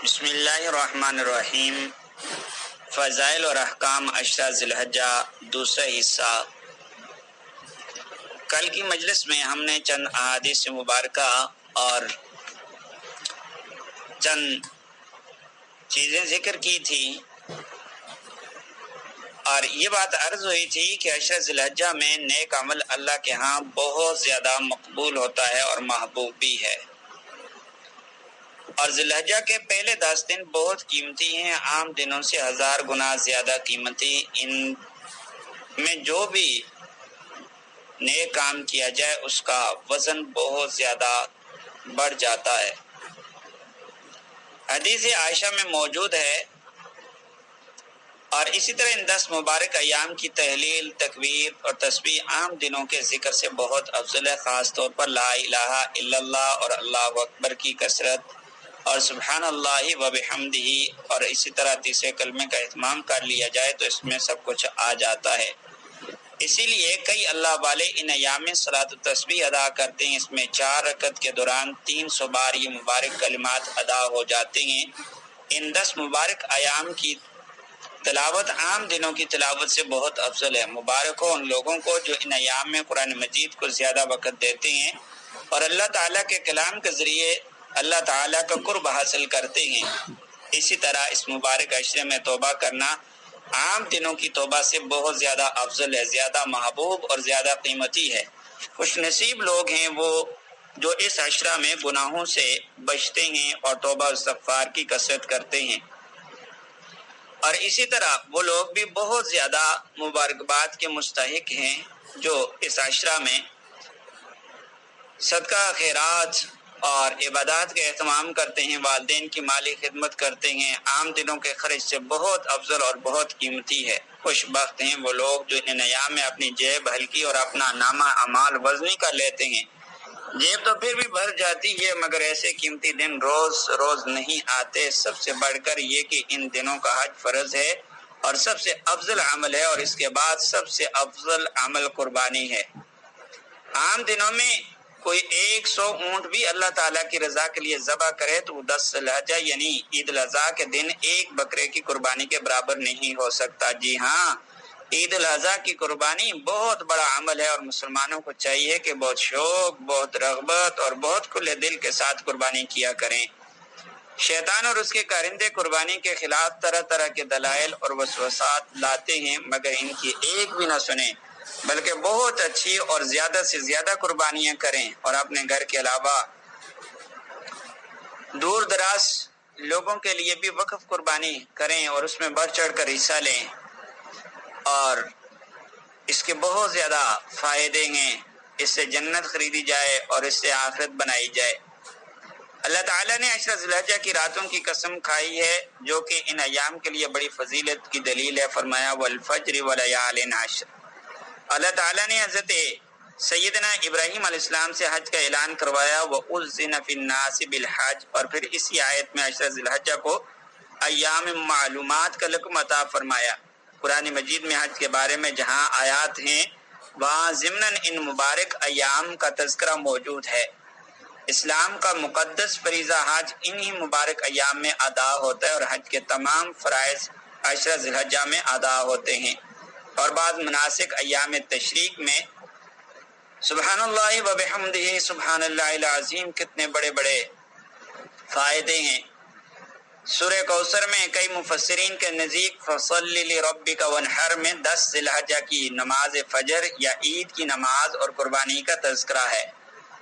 بسم اللہ الرحمن الرحیم۔ فضائل اور احکام عشرہ ذی الحجہ، دوسرا حصہ۔ کل کی مجلس میں ہم نے چند احادیث مبارکہ اور چند چیزیں ذکر کی تھی، اور یہ بات عرض ہوئی تھی کہ عشرہ ذی الحجہ میں نیک عمل اللہ کے ہاں بہت زیادہ مقبول ہوتا ہے اور محبوب بھی ہے، اور ذی الحجہ کے پہلے 10 دن بہت قیمتی ہیں، عام دنوں سے 1000 گنا زیادہ قیمتی۔ ان میں جو بھی نیک کام کیا جائے اس کا وزن بہت زیادہ بڑھ جاتا ہے۔ حدیث عائشہ میں موجود ہے، اور اسی طرح ان 10 مبارک ایام کی تحلیل، تکبیر اور تسبیح عام دنوں کے ذکر سے بہت افضل ہے، خاص طور پر لا الہ الا اللہ اور اللہ اکبر کی کثرت، اور سبحان اللہ و بحمدہ، اور اسی طرح تیسرے کلمے کا اہتمام کر لیا جائے تو اس میں سب کچھ آ جاتا ہے۔ اسی لیے کئی اللہ والے ان ایام میں صلاۃ التسبیح ادا کرتے ہیں، اس میں 4 رکعت کے دوران 300 بار یہ مبارک کلمات ادا ہو جاتے ہیں۔ ان 10 مبارک ایام کی تلاوت عام دنوں کی تلاوت سے بہت افضل ہے۔ مبارک ہو ان لوگوں کو جو ان ایام میں قرآن مجید کو زیادہ وقت دیتے ہیں اور اللہ تعالیٰ کے کلام کے ذریعے اللہ تعالیٰ کا قرب حاصل کرتے ہیں۔ اسی طرح اس مبارک عشرے میں توبہ کرنا عام دنوں کی توبہ سے بہت زیادہ افضل ہے، زیادہ محبوب اور زیادہ قیمتی ہے۔ خوش نصیب لوگ ہیں وہ جو اس عشرہ میں گناہوں سے بچتے ہیں اور توبہ و استغفار کی کثرت کرتے ہیں، اور اسی طرح وہ لوگ بھی بہت زیادہ مبارکباد کے مستحق ہیں جو اس عشرہ میں صدقہ خیرات اور عبادات کا اہتمام کرتے ہیں، والدین کی مالی خدمت کرتے ہیں، عام دنوں کے خرچ سے بہت افضل اور بہت قیمتی ہے۔ خوش بخت ہیں وہ لوگ جو ان ایام میں اپنی جیب ہلکی اور اپنا نامہ اعمال وزنی کر لیتے ہیں۔ جیب تو پھر بھی بھر جاتی ہے، مگر ایسے قیمتی دن روز روز نہیں آتے۔ سب سے بڑھ کر یہ کہ ان دنوں کا حج فرض ہے اور سب سے افضل عمل ہے، اور اس کے بعد سب سے افضل عمل قربانی ہے۔ عام دنوں میں کوئی 100 اونٹ بھی اللہ تعالیٰ کی رضا کے لیے ذبح کرے تو وہ 10 ذی الحجہ یعنی عید الاضحیٰ کے دن ایک بکرے کی قربانی کے برابر نہیں ہو سکتا۔ جی ہاں، عید الاضحیٰ کی قربانی بہت بڑا عمل ہے، اور مسلمانوں کو چاہیے کہ بہت شوق، بہت رغبت اور بہت کھلے دل کے ساتھ قربانی کیا کریں۔ شیطان اور اس کے کارندے قربانی کے خلاف طرح طرح کے دلائل اور وسوسات لاتے ہیں، مگر ان کی ایک بھی نہ سنیں، بلکہ بہت اچھی اور زیادہ سے زیادہ قربانیاں کریں، اور اپنے گھر کے علاوہ دور دراز لوگوں کے لیے بھی وقف قربانی کریں اور اس میں بڑھ چڑھ کر حصہ لیں، اور اس کے بہت زیادہ فائدے ہیں۔ اس سے جنت خریدی جائے اور اس سے آخرت بنائی جائے۔ اللہ تعالیٰ نے عشرہ ذی الحجہ کی راتوں کی قسم کھائی ہے جو کہ ان ایام کے لیے بڑی فضیلت کی دلیل ہے۔ فرمایا والفجر ولیال عشر۔ اللہ تعالیٰ نے حضرت سیدنا ابراہیم علیہ السلام سے حج کا اعلان کروایا، وَأُذِّنَ فِي النَّاسِ بِالْحَجِّ، اور پھر اسی آیت میں عشرہ ذی الحجہ کو ایام معلومات کا لقب عطا فرمایا۔ قرآن مجید میں حج کے بارے میں جہاں آیات ہیں وہاں ضمناً ان مبارک ایام کا تذکرہ موجود ہے۔ اسلام کا مقدس فریضہ حج انہی مبارک ایام میں ادا ہوتا ہے، اور حج کے تمام فرائض عشرہ ذی الحجہ میں ادا ہوتے ہیں، اور بعض مناسک ایام تشریق میں سبحان اللہ و بحمدہ سبحان اللہ العظیم کتنے بڑے بڑے فائدے ہیں۔ سورہ کوثر میں کئی مفسرین کے نزدیک فصلی لربک وانحر میں 10 ذی الحجہ کی نماز فجر یا عید کی نماز اور قربانی کا تذکرہ ہے۔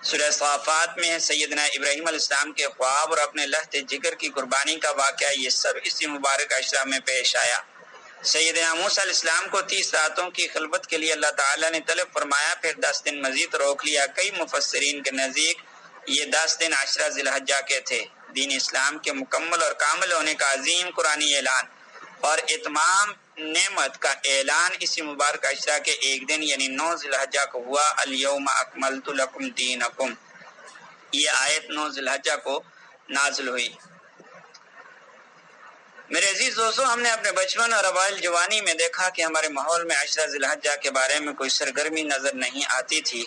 سورہ صافات میں سیدنا ابراہیم علیہ السلام کے خواب اور اپنے لحد جگر کی قربانی کا واقعہ، یہ سب اسی مبارک عشرہ میں پیش آیا۔ سیدنا موسیٰ علیہ السلام کو 30 راتوں کی خلوت کے لیے اللہ تعالیٰ نے طلب فرمایا، پھر 10 دن مزید روک لیا۔ کئی مفسرین کے نزدیک یہ 10 دن عشرہ ذی الحجہ کے تھے۔ دین اسلام کے مکمل اور کامل ہونے کا عظیم قرآنی اعلان اور اتمام نعمت کا اعلان اسی مبارک عشرہ کے ایک دن یعنی 9 ذی الحجہ کو ہوا۔ الیوم اکملت لکم دینکم، یہ آیت 9 ذی الحجہ کو نازل ہوئی۔ میرے عزیز دوستو، ہم نے اپنے بچپن اور اوائل جوانی میں دیکھا کہ ہمارے ماحول میں عشرہ ذی الحجہ کے بارے میں کوئی سرگرمی نظر نہیں آتی تھی،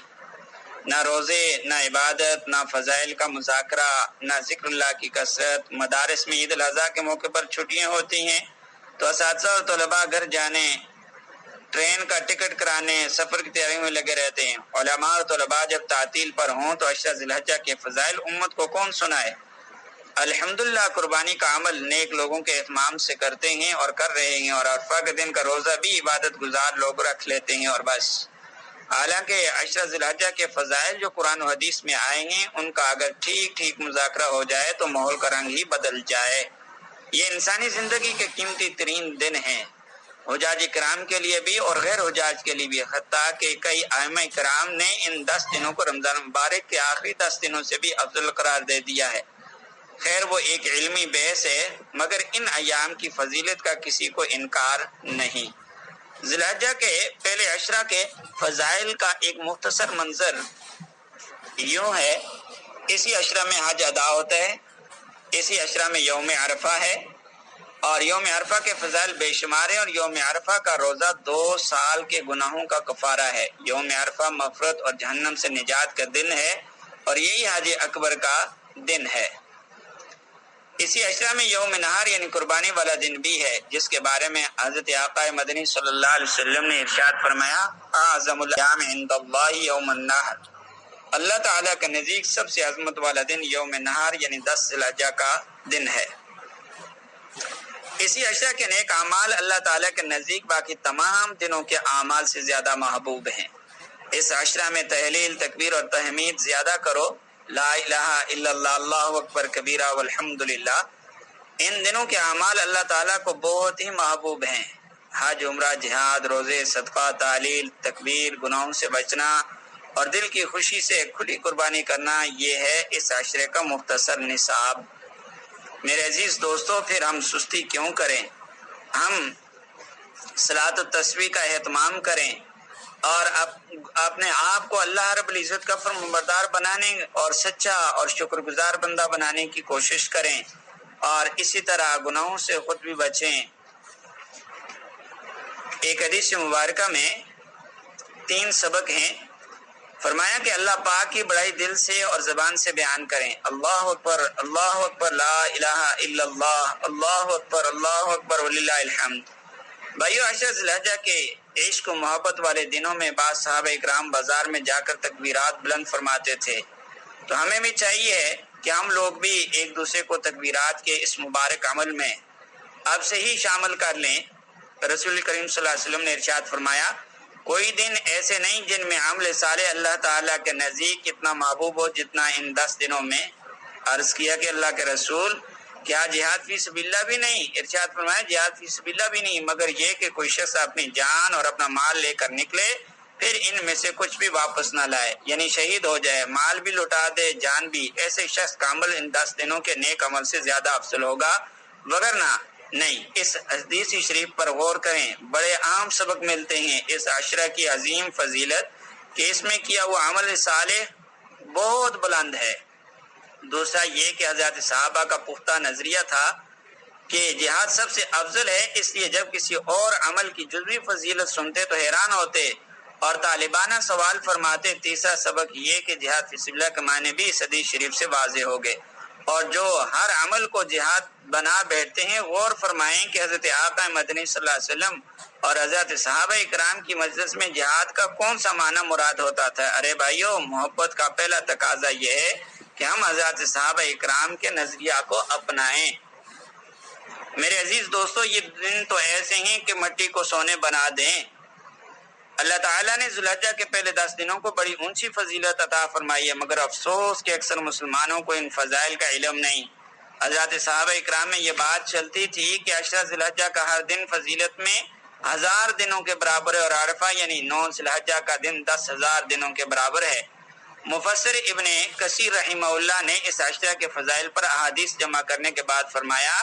نہ روزے، نہ عبادت، نہ فضائل کا مذاکرہ، نہ ذکر اللہ کی کثرت۔ مدارس میں عید الاضحیٰ کے موقع پر چھٹیاں ہوتی ہیں تو اساتذہ اور طلباء گھر جانے، ٹرین کا ٹکٹ کرانے، سفر کی تیاری میں لگے رہتے ہیں۔ علماء اور طلباء جب تعطیل پر ہوں تو عشرہ ذی الحجہ کے فضائل امت کو کون سنائے؟ الحمدللہ قربانی کا عمل نیک لوگوں کے اہتمام سے کرتے ہیں اور کر رہے ہیں، اور عرفہ کے دن کا روزہ بھی عبادت گزار لوگ رکھ لیتے ہیں اور بس۔ حالانکہ عشرہ ذی الحجہ کے فضائل جو قرآن و حدیث میں آئے ہیں ان کا اگر ٹھیک مذاکرہ ہو جائے تو ماحول کا رنگ ہی بدل جائے۔ یہ انسانی زندگی کے قیمتی ترین دن ہیں، حجاج کرام کے لیے بھی اور غیر حجاج کے لیے بھی، حتیٰ کہ کئی ائمہ کرام نے ان 10 دنوں کو رمضان مبارک کے آخری 10 دنوں سے بھی افضل قرار دے دیا ہے۔ خیر وہ ایک علمی بحث ہے، مگر ان ایام کی فضیلت کا کسی کو انکار نہیں۔ ذی الحجہ کے پہلے عشرہ کے فضائل کا ایک مختصر منظر یوں ہے۔ اسی عشرہ میں حج ادا ہوتا ہے، اسی عشرہ میں یوم عرفہ ہے، اور یوم عرفہ کے فضائل بے شمار ہیں، اور یوم عرفہ کا روزہ 2 سال کے گناہوں کا کفارہ ہے۔ یوم عرفہ مغفرت اور جہنم سے نجات کا دن ہے، اور یہی حج اکبر کا دن ہے۔ اسی عشرہ میں یوم نہار یعنی قربانی والا دن بھی ہے، جس کے بارے میں حضرت آقا مدنی صلی اللہ علیہ وسلم نے ارشاد فرمایا، اعظم الایام عند اللہ یوم النحر، اللہ تعالیٰ کے نزدیک سب سے عظمت والا دن یوم نہار یعنی 10 ذی الحجہ کا دن ہے۔ اسی عشرہ کے نیک اعمال اللہ تعالیٰ کے نزدیک باقی تمام دنوں کے اعمال سے زیادہ محبوب ہیں۔ اس عشرہ میں تہلیل، تکبیر اور تحمید زیادہ کرو، لا الہ الا اللہ، اللہ اکبر کبیرہ والحمدللہ۔ ان دنوں کے اعمال اللہ تعالیٰ کو بہت ہی محبوب ہیں۔ حج، عمرہ، جہاد، روزے، صدقہ، تعلیل، تکبیر، گناہوں سے بچنا اور دل کی خوشی سے کھلی قربانی کرنا، یہ ہے اس عشرے کا مختصر نصاب۔ میرے عزیز دوستو، پھر ہم سستی کیوں کریں؟ ہم صلاۃ التسبیح کا اہتمام کریں اور اپنے آپ کو اللہ رب العزت کا فرمانبردار بنانے اور سچا اور شکر گزار بندہ بنانے کی کوشش کریں، اور اسی طرح گناہوں سے خود بھی بچیں۔ ایک حدیث مبارکہ میں 3 سبق ہیں۔ فرمایا کہ اللہ پاک کی بڑائی دل سے اور زبان سے بیان کریں، اللہ اکبر لا الہ الا اللہ، اللہ اکبر وللہ الحمد۔ بھائیو، عشرہ ذی الحجہ کے عشق و محبت والے دنوں میں بعض صحابہ اکرام بازار میں جا کر تکبیرات بلند فرماتے تھے، تو ہمیں بھی چاہیے کہ ہم لوگ بھی ایک دوسرے کو تکبیرات کے اس مبارک عمل میں اب سے ہی شامل کر لیں۔ رسول کریم صلی اللہ علیہ وسلم نے ارشاد فرمایا، کوئی دن ایسے نہیں جن میں عمل صالح اللہ تعالیٰ کے نزدیک اتنا محبوب ہو جتنا ان 10 دنوں میں۔ عرض کیا کہ اللہ کے رسول، کیا جہاد فی سبیل اللہ بھی نہیں؟ ارشاد فرمایا، جہاد فی سبیل اللہ بھی نہیں، مگر یہ کہ کوئی شخص اپنی جان اور اپنا مال لے کر نکلے، پھر ان میں سے کچھ بھی واپس نہ لائے، یعنی شہید ہو جائے، مال بھی لٹا دے، جان بھی۔ ایسے شخص کا عمل ان 10 دنوں کے نیک عمل سے زیادہ افضل ہوگا، وگرنہ نہیں۔ اس حدیث شریف پر غور کریں، بڑے عام سبق ملتے ہیں اس عشرہ کی عظیم فضیلت کہ اس میں کیا ہوا عمل صالح بہت بلند ہے۔ دوسرا یہ کہ حضرات صحابہ کا پختہ نظریہ تھا کہ جہاد سب سے افضل ہے، اس لیے جب کسی اور عمل کی جزوی فضیلت سنتے تو حیران ہوتے اور طالبانہ سوال فرماتے۔ تیسرا سبق یہ کہ جہاد فی سبیل اللہ کے معنی بھی اس حدیث شریف سے واضح ہو گئے، اور جو ہر عمل کو جہاد بنا بیٹھتے ہیں، غور فرمائیں کہ حضرت آقا مدنی صلی اللہ علیہ وسلم اور حضرت صحابہ اکرام کی مجلس میں جہاد کا کون سا معنی مراد ہوتا تھا؟ ارے بھائیو، محبت کا پہلا تقاضا یہ ہے کہ ہم حضرت صحابہ اکرام کے نظریہ کو اپنائیں۔ میرے عزیز دوستو، یہ دن تو ایسے ہیں کہ مٹی کو سونے بنا دیں۔ اللہ تعالیٰ نے ذی الحجہ کے پہلے 10 دنوں کو بڑی اونچی فضیلت عطا فرمائی ہے، مگر افسوس کہ اکثر مسلمانوں کو ان فضائل کا علم نہیں۔ حضرات صحابہ اکرام میں یہ بات چلتی تھی کہ عشرہ ذی الحجہ کا ہر دن فضیلت میں 1000 دنوں کے برابر ہے، اور عرفہ یعنی 9 ذی الحجہ کا دن 10,000 دنوں کے برابر ہے۔ مفسر ابن کثیر رحمہ اللہ نے اس عشرہ کے فضائل پر احادیث جمع کرنے کے بعد فرمایا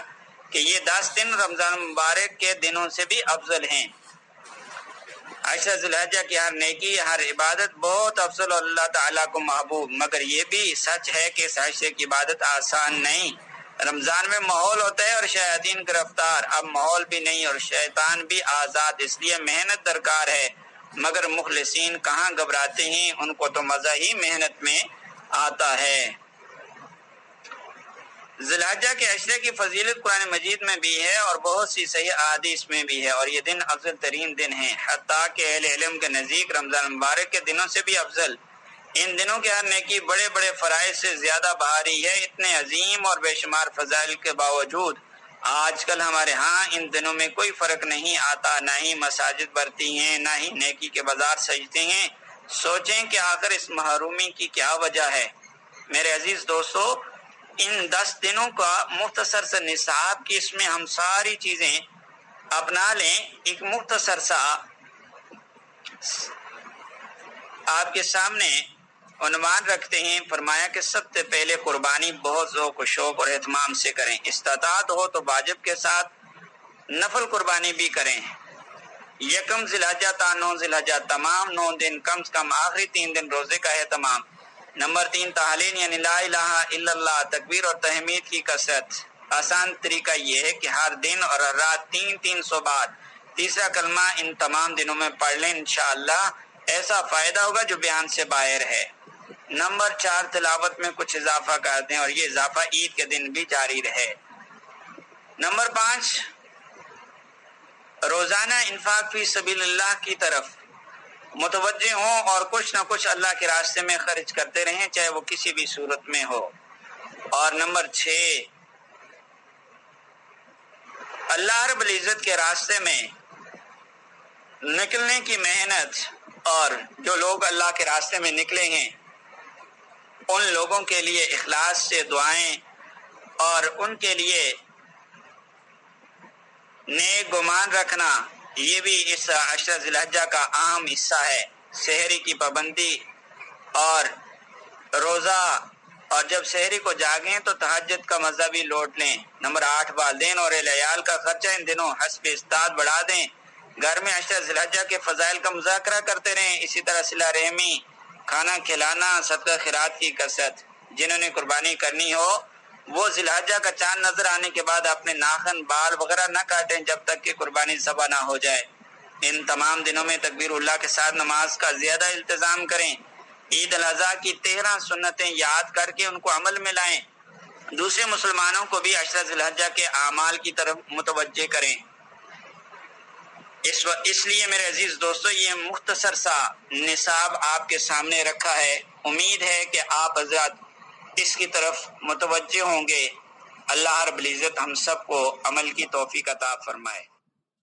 کہ یہ 10 دن رمضان مبارک کے دنوں سے بھی افضل ہیں۔ عشرہ ذی الحجہ کی ہر نیکی، ہر عبادت بہت افضل اور اللہ تعالیٰ کو محبوب، مگر یہ بھی سچ ہے کہ اس عشرے کی عبادت آسان نہیں۔ رمضان میں ماحول ہوتا ہے اور شیاطین گرفتار، اب ماحول بھی نہیں اور شیطان بھی آزاد، اس لیے محنت درکار ہے مگر مخلصین کہاں گھبراتے ہیں، ان کو تو مزہ ہی محنت میں آتا ہے۔ ذی الحجہ کے عشرے کی فضیلت قرآن مجید میں بھی ہے اور بہت سی صحیح احادیث میں بھی ہے، اور یہ دن افضل ترین دن ہیں، حتیٰ کہ اہل علم کے نزدیک رمضان مبارک کے دنوں سے بھی افضل۔ ان دنوں کے ہر نیکی بڑے بڑے فرائض سے زیادہ بھاری ہے۔ اتنے عظیم اور بے شمار فضائل کے باوجود آج کل ہمارے ہاں ان دنوں میں کوئی فرق نہیں آتا، نہ ہی مساجد بھرتی ہیں، نہ ہی نیکی کے بازار سجتے ہیں۔ سوچیں کہ آخر اس محرومی کی کیا وجہ ہے؟ میرے عزیز دوستو، ان 10 دنوں کا مختصر سا نصاب کی اس میں ہم ساری چیزیں اپنا لیں۔ ایک مختصر سا آپ کے سامنے عنوان رکھتے ہیں۔ فرمایا کہ سب سے پہلے قربانی بہت ذوق و شوق اور اہتمام سے کریں، استطاعت ہو تو واجب کے ساتھ نفل قربانی بھی کریں۔ یکم ذی الحجہ تا 9 ذی الحجہ تمام 9 دن، کم سے کم آخری 3 دن روزے کا اہتمام۔ نمبر 3 تحلیل یعنی لا الہ الا اللہ، تکبیر اور تحمید کی کثرت۔ آسان طریقہ یہ ہے کہ ہر دن اور ہر رات 300 بار تیسرا کلمہ ان تمام دنوں میں پڑھ لیں، انشاءاللہ ایسا فائدہ ہوگا جو بیان سے باہر ہے۔ نمبر 4 تلاوت میں کچھ اضافہ کر دیں اور یہ اضافہ عید کے دن بھی جاری رہے۔ نمبر 5 روزانہ انفاق فی سبیل اللہ کی طرف متوجہ ہوں اور کچھ نہ کچھ اللہ کے راستے میں خرچ کرتے رہیں، چاہے وہ کسی بھی صورت میں ہو۔ اور نمبر 6 اللہ رب العزت کے راستے میں نکلنے کی محنت، اور جو لوگ اللہ کے راستے میں نکلے ہیں ان لوگوں کے لیے اخلاص سے دعائیں اور ان کے لیے نیک گمان رکھنا، یہ بھی اس عشرہ ذی الحجہ کا اہم حصہ ہے۔ سحری کی پابندی اور روزہ، اور جب سحری کو جاگیں تو تہجد کا مزہ بھی لوٹ لیں۔ نمبر 8 والدین اور اہل عیال کا خرچہ ان دنوں حسب استطاعت بڑھا دیں۔ گھر میں عشرہ ذی الحجہ کے فضائل کا مذاکرہ کرتے رہیں۔ اسی طرح صلہ رحمی، کھانا کھلانا، صدقہ خیرات کی کثرت۔ جنہوں نے قربانی کرنی ہو وہ ذی الحجہ کا چاند نظر آنے کے بعد اپنے ناخن، بال وغیرہ نہ کاٹیں جب تک کہ قربانی ذبح نہ ہو جائے۔ ان تمام دنوں میں تکبیر اللہ کے ساتھ نماز کا زیادہ التزام کریں۔ عید الاضحیٰ کی 13 سنتیں یاد کر کے ان کو عمل میں لائیں۔ دوسرے مسلمانوں کو بھی عشرہ ذی الحجہ کے اعمال کی طرف متوجہ کریں۔ اس لیے میرے عزیز دوستو، یہ مختصر سا نصاب آپ کے سامنے رکھا ہے۔ امید ہے کہ آپ حضرات اس کی طرف متوجہ ہوں گے۔ اللہ رب العزت ہم سب کو عمل کی توفیق عطا فرمائے۔